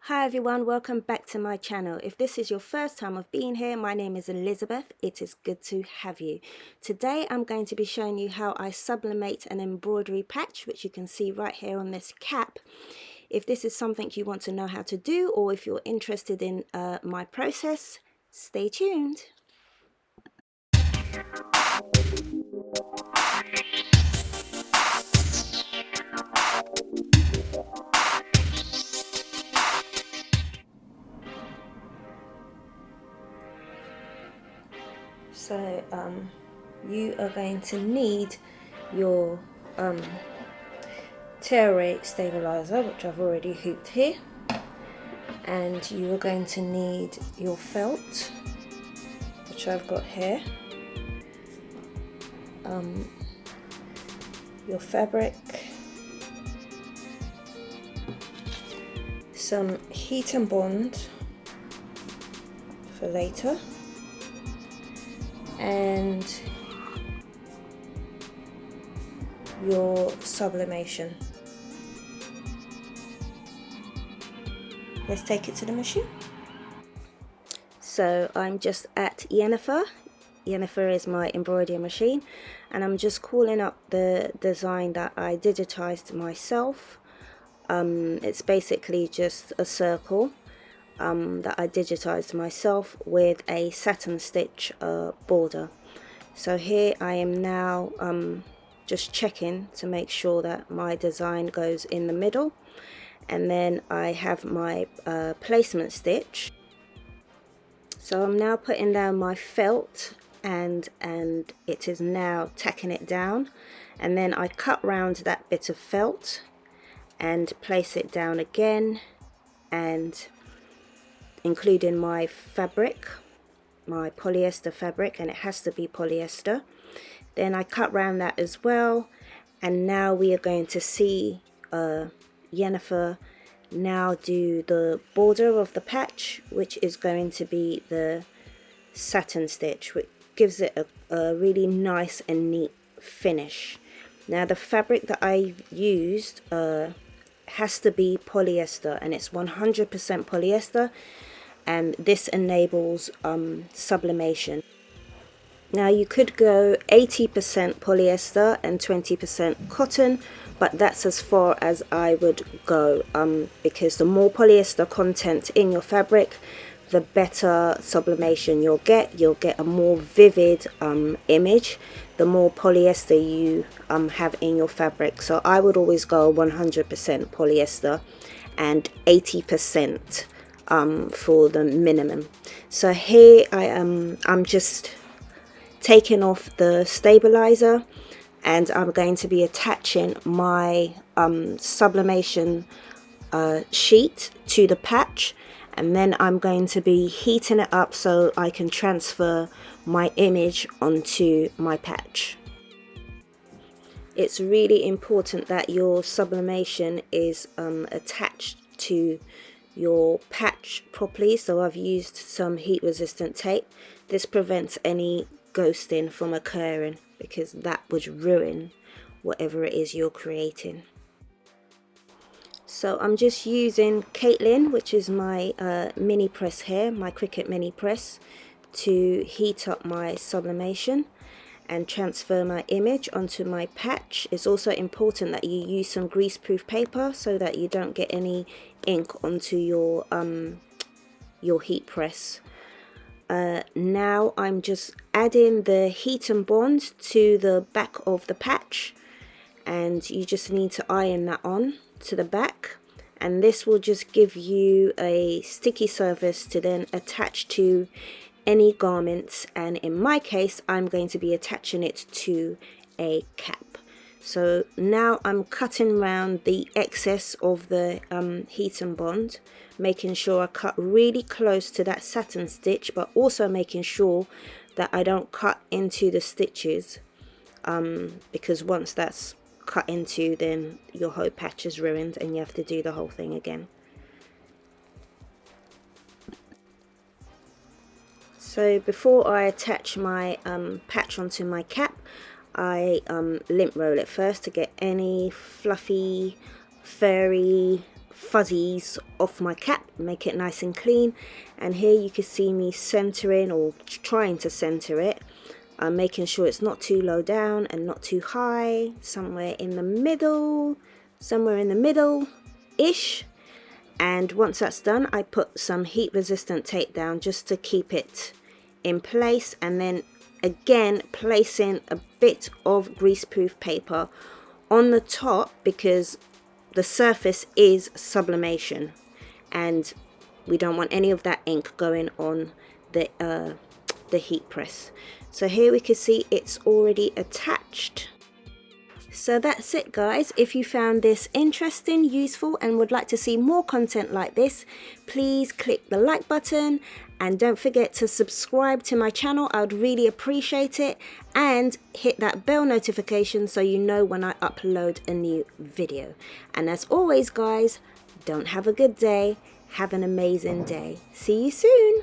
Hi everyone, welcome back to my channel. If this is your first time of being here, my name is Elizabeth. It is good to have you. Today I'm going to be showing you how I sublimate an embroidery patch, which you can see right here on this cap. If this is something you want to know how to do, or if you're interested in my process, stay tuned. So you are going to need your tear rate stabilizer, which I've already hooped here, and you are going to need your felt, which I've got here, your fabric, some heat and bond for later, and your sublimation. Let's take it to the machine. So I'm just at Yennefer. Yennefer is my embroidery machine, and I'm just calling up the design that I digitized myself. It's basically just a circle that I digitized myself with a satin stitch border. So here I am now just checking to make sure that my design goes in the middle, and then I have my placement stitch. So I'm now putting down my felt, and it is now tacking it down, and then I cut round that bit of felt and place it down again, and including my fabric, my polyester fabric, and it has to be polyester. Then I cut round that as well, and now we are going to see Yennefer now do the border of the patch, which is going to be the satin stitch, which gives it a really nice and neat finish. Now the fabric that I used has to be polyester, and it's 100% polyester, and this enables sublimation. Now you could go 80% polyester and 20% cotton, but that's as far as I would go, because the more polyester content in your fabric, the better sublimation you'll get. You'll get a more vivid image the more polyester you have in your fabric. So I would always go 100% polyester and 80% for the minimum. So here I'm just taking off the stabilizer, and I'm going to be attaching my sublimation sheet to the patch, and then I'm going to be heating it up so I can transfer my image onto my patch. It's really important that your sublimation is attached to your patch properly, so I've used some heat resistant tape. This prevents any ghosting from occurring, because that would ruin whatever it is you're creating. So I'm just using Caitlin, which is my mini press here, my Cricut mini press, to heat up my sublimation and transfer my image onto my patch. It's also important that you use some greaseproof paper so that you don't get any ink onto your heat press. Now I'm just adding the heat and bond to the back of the patch, and you just need to iron that on to the back, and this will just give you a sticky surface to then attach to any garments, and in my case I'm going to be attaching it to a cap. So now I'm cutting around the excess of the heat and bond, making sure I cut really close to that satin stitch, but also making sure that I don't cut into the stitches, because once that's cut into, then your whole patch is ruined and you have to do the whole thing again. So before I attach my patch onto my cap, I lint roll it first to get any fluffy, furry fuzzies off my cap, make it nice and clean. And here you can see me centering, or trying to center it. I'm making sure it's not too low down and not too high, somewhere in the middle ish. And once that's done, I put some heat resistant tape down just to keep it in place, and then again placing a bit of greaseproof paper on the top, because the surface is sublimation and we don't want any of that ink going on the heat press. So here we can see it's already attached. So that's it, guys. If you found this interesting, useful, and would like to see more content like this, please click the like button and don't forget to subscribe to my channel. I would really appreciate it, and hit that bell notification so you know when I upload a new video. And as always, guys, don't have a good day, have an amazing day. See you soon.